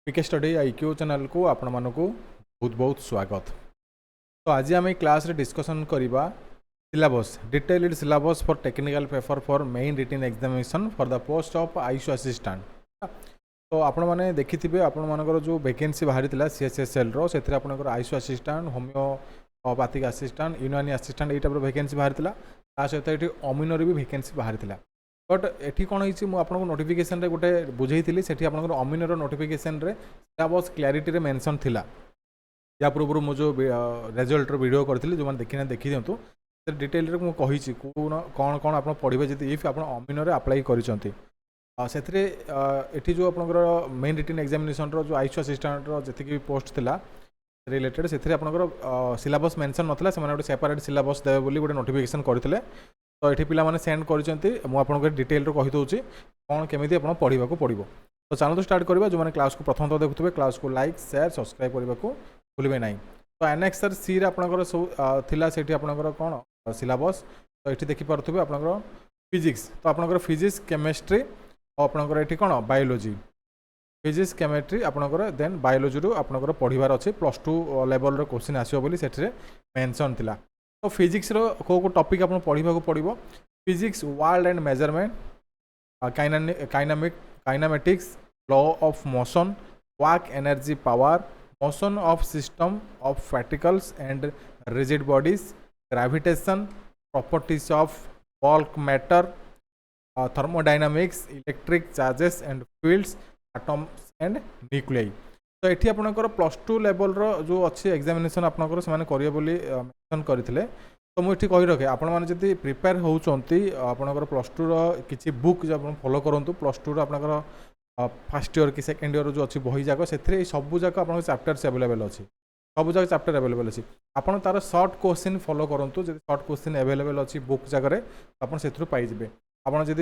पीके study IQ channel को आपण मानकु बहुत बहुत स्वागत। तो आज आम क्लास रे डिस्कशन करबा syllabus detailed syllabus for technical paper for main written examination for the post of ICU assistant. तो आपण माने देखिथिबे आपण मानकर जो वैकेंसी बाहरी थिला CHSL रो सेथरे आपनकर ICU assistant homeopathic assistant Unani assistant A type रो वैकेंसी बाहरी थिला। ता सहित एठी अमीनर भी वैकेंसी बाहरी थिला। बट एठी कौन होइछि मु आपनको नोटिफिकेशन रे गोटे बुझेइथिली सेठी आपनकर अमीनर नोटिफिकेशन रे सिलेबस क्लैरिटी रे मेंशन थिला। या पूर्व मु जो रिजल्ट रो वीडियो करथिली जो माने देखिना देखि दियंतु से डिटेल रे मु कहिछि कोन कोन कोन आपन पढिबे जति इफ आपन अमीनर रे अप्लाई करिसंती सेथरे एठी जो आपनकर मेन रिटन एग्जामिनेशन रो जो आईसीयू असिस्टेंट रो जति कि पोस्ट थिला रिलेटेड सेथरे आपनकर सिलेबस मेंशन नथला से माने गोटे सेपरेट सिलेबस देबे बोली गोटे नोटिफिकेशन करथिले। तो ये पिला माने सेंड करचंती मु आपनको डिटेल रो कहि दोछि कोन केमिति आपन पढिबा को पडिबो। तो चलो तो स्टार्ट करबा जो माने क्लास को प्रथम तो देखुथबे क्लास को लाइक शेयर सब्सक्राइब करबा को भूलबे नाही। तो एनेक्सर सी रे आपनकर थिला सेठी आपनकर कोन सिलेबस तो एठी देखि परथबे आपनकर फिजिक्स तो आपनकर फिजिक्स केमिस्ट्री और आपनकर एठी कोन बायोलॉजी फिजिक्स केमिस्ट्री आपनकर देन बायोलॉजी रो आपनकर पढिबार अछि +2 लेवल रो क्वेश्चन आसीबो बोली सेठी रे मेंशन थिला। तो फिजिक्स रो को टॉपिक आपन पढिबा को पडिबो physics world and measurement kinematics law of motion work energy power motion of system of particles and rigid bodies gravitation properties of bulk matter thermodynamics electric charges and fields atoms and nuclei. तो ये आपंकर +2 level रो जो अच्छी examination आपंकर से करिए बोली mention करथिले। तो मुझे कही रखे आपण मैंने जब प्रिपेयर होती आपंकर +2 रो किसी बुक जो आप फॉलो करूँ +2 रो आपंकर फर्स्ट ईयर कि सेकेंड ईयर जो अच्छी बही जाक से सबू जाक आप चैप्टर्स अवेलेबल अच्छी सब जाक चैप्टर अवेलेबल अच्छी आपड़ तार सर्ट क्वेश्चन फॉलो करूँ जब सर्ट क्वेश्चन अवेलेबल अच्छी बुक जगह आप पाइबे आपड़ जब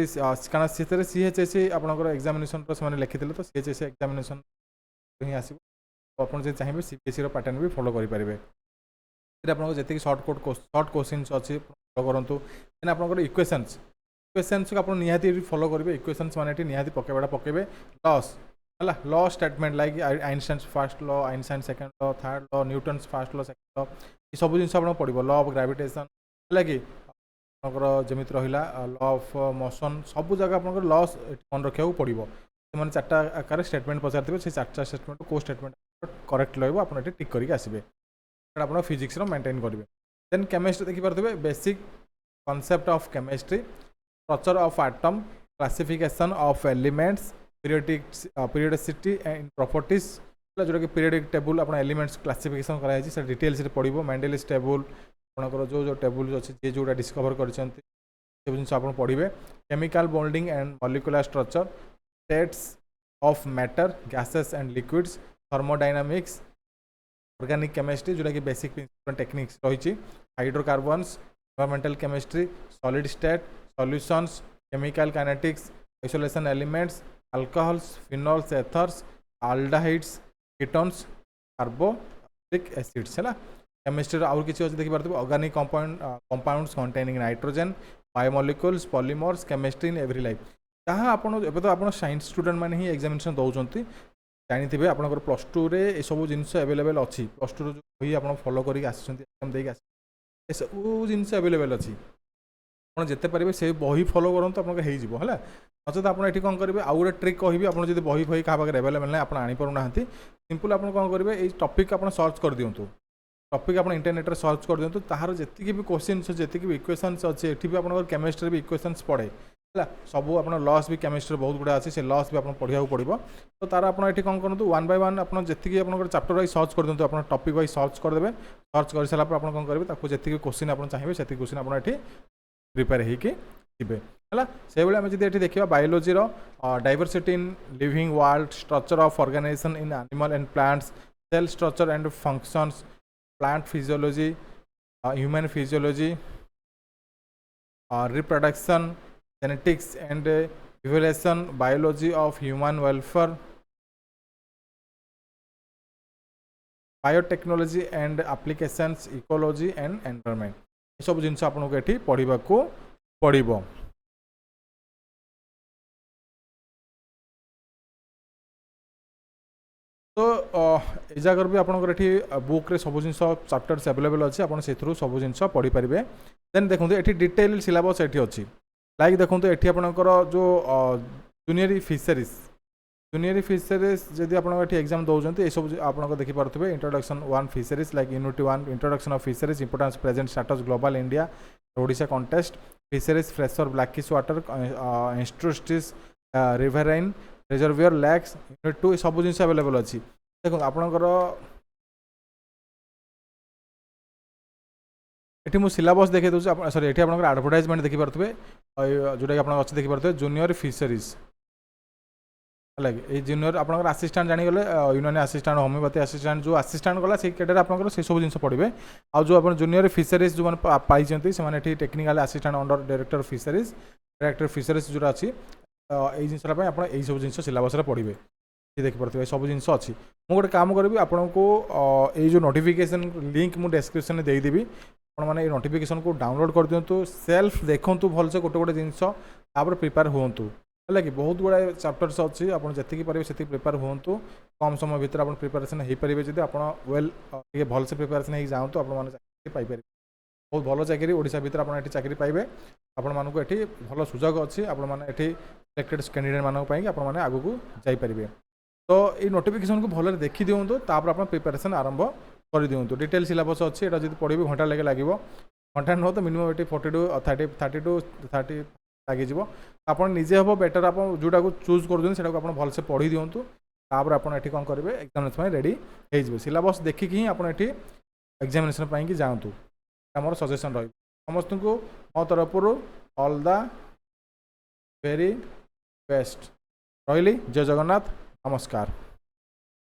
कारण से CHSC आपंकर एग्जामिनेशन से लिखिते तो CHSC एग्जामिनेशन ही आसो तो आप चाहिए CBSE पैटर्न भी फॉलो करेंगे आपको जी सर्ट क्वेश्चन अच्छी फॉलो करूँ देन आपंकर इक्वेशंस को आप निहाती फॉलो करेंगे इक्वेशंस माने निहाती पकेबा पकेबे लॉस है law statement like Einstein first law Einstein second law third law Newton's first law second law ये सब जिन आप पढ़ो लॉ ऑफ ग्रेविटेशन है कि जमी रहा लॉ ऑफ मोशन सब जगह आप लॉस मन रखा पड़ो से चार्टा आकार स्टेटमेंट पचार से चार्टा स्टेटमेंट को स्टेटमेंट करेक्ट रहा आप टिक करके आसबे आप फिजिक्स मेंटेन करेंगे। देन केमिस्ट्री देखिपे basic concept of chemistry structure of atom classification of elements periodicity and properties जोटा कि पीरियडिक टेबल आप एलिमेंट्स क्लासिफिकेशन कराई डिटेल्स पढ़ो मेंडेलिस टेबल आपंकर जो टेबल अच्छे जी जोटा डिस्कवर कर जिन आप पढ़े chemical bonding and molecular structure states of matter gases and liquids thermodynamics organic chemistry जोटा कि बेसिक प्रिंसिपल टेक्निक्स रही hydrocarbons environmental chemistry solid state solutions chemical kinetics isolation elements alcohols phenols ethers aldehydes ketones carboxylic acids है chemistry आउर किसी अच्छे देखिए organic compounds containing nitrogen biomolecules polymers chemistry in every life जहाँ आपन तो आप साइंस स्टूडेंट मैंने ही एग्जामिनेशन दौरान जानी आपंकर +2 रे ये सब जिन अवेलेबल अच्छी +2 रो बही आप फॉलो करके एग्जाम देके सब जिन अवेलेबल अच्छी आप जिते पारे से बही फॉलो करूँ तो आपको है नचेत आप ये कौन करेंगे आउ गोटे ट्रिक कहि आप बही बही क्या पाखे अवेलेबल ना आप आनीपारूना सिंपल आप कौन करेंगे ये टॉपिक आप सर्च कर दिंतु टॉपिक आप इंटरनेट रे सर्च कर दिंतु तार जी भी क्वेश्चन जी भी इक्वेशंस अच्छे ये भी आप केमिस्ट्री भी इक्वेशंस पढ़े है सब आप लॉस भी केमिस्ट्री बहुत गुड़ा अच्छे से लॉस भी आप पढ़ा पड़ो तो तार आप कौन करूँ 1 बाय 1 आप जी आप चैप्टर वाइज सर्च कर दिंतु आप टॉपिक वाइज सर्च करदे सर्च कर सारा आप कौन करेंगे जी क्वेश्चन आप चाहिए से क्वेश्चन आप प्रिपेयर होके है से भाई आम जी देखा biology diversity in living world structure of organisation in animal and plants cell structure and functions plant physiology human physiology reproduction genetics and evolution biology of human welfare biotechnology and applications ecology and environment ये सब जिन आपको ये पढ़ा पड़ो। तो ए जगह भी आपंकर ये बुक रे सब जिन चैप्टर्स अवेलेबल अच्छे आप सब जिन पढ़ी पारे। देन देखो ये डिटेल सिलेबस ये अच्छी लाइक देखो ये आपंकर जो जूनियर फिशरीज जदि आप एग्जाम दौरान ये सब आप देखिपे introduction 1 fisheries like unit 1 introduction of fisheries importance present status global India Odisha contest fisheries fresher brackish water estuaries riverine reservoir lakes unit 2 सब जिन अवेलेबल अच्छी। देखो आपंकर ये मुझे सिलेबस देखिए दूसरी सॉरी ये आप एडवर्टाइजमेंट देखिपे जोटा कि आप अच्छे देखिपे जूनियर फिशरीज है जूनियर आप आसीस्टाट जानीगले यूनियन आसीस्टाट होमियोपैथी आसीस्टाट जो आसीस्टाट गला से कैटेगरी आप सब जिन पढ़े आउ जो आप जूनियर फिशरीज जो पाई से technical assistant under director fisheries जो अच्छी ये जिनसा आप सब जिन सिलेबस पढ़े देखिपे सब जिन अच्छी मुझे गोटे काम करी आपन को ये जो नोटिफिकेशन लिंक मुझे डिस्क्रिप्शन में देदेवी आपने नोटिफिकेशन को डाउनलोड कर दिंतु सेल्फ देखूँ भलसे गोटे गोटे जिनस प्रिपेयर हूँ है कि बहुत गुड़ाए चैप्टर्स अच्छी आप जी पारे से प्रिपेयर हूँ कम समय भितर आप प्रिपेरेसन हो पारे जब आप वेल भलसे प्रिपेरेसन हो जाऊँ आपने पाइपर बहुत भल चाकरी ओडिशा भितर आप चाकरी पाइबे आपण ये भल सुजोग अच्छी आपने सिलेक्टेड कैंडिडेट मानी आपने आगू जापरेंगे। तो ये नोटिफिकेशन को भले देखी दिंतु तापर आप प्रिपेरेसन आरंभ कर दिंतु डिटेल सिलेबस अच्छी ये जब पढ़े घंटा लगे लगे घंटा नुह तो मिनिमम ये 40 टू 30 लगे आप निजे हम बेटर आप जोटा को चूज कर भलसे पढ़ी दिंतु तापर आप कौन करेंगे एग्जामिनेशन रेडी हो सिलेबस देखिक ही आप एग्जामिनेशन जातु मोर सजेसन रही समस्त को मो तरफ ऑल द वेरी बेस्ट रही। जय जगन्नाथ नमस्कार।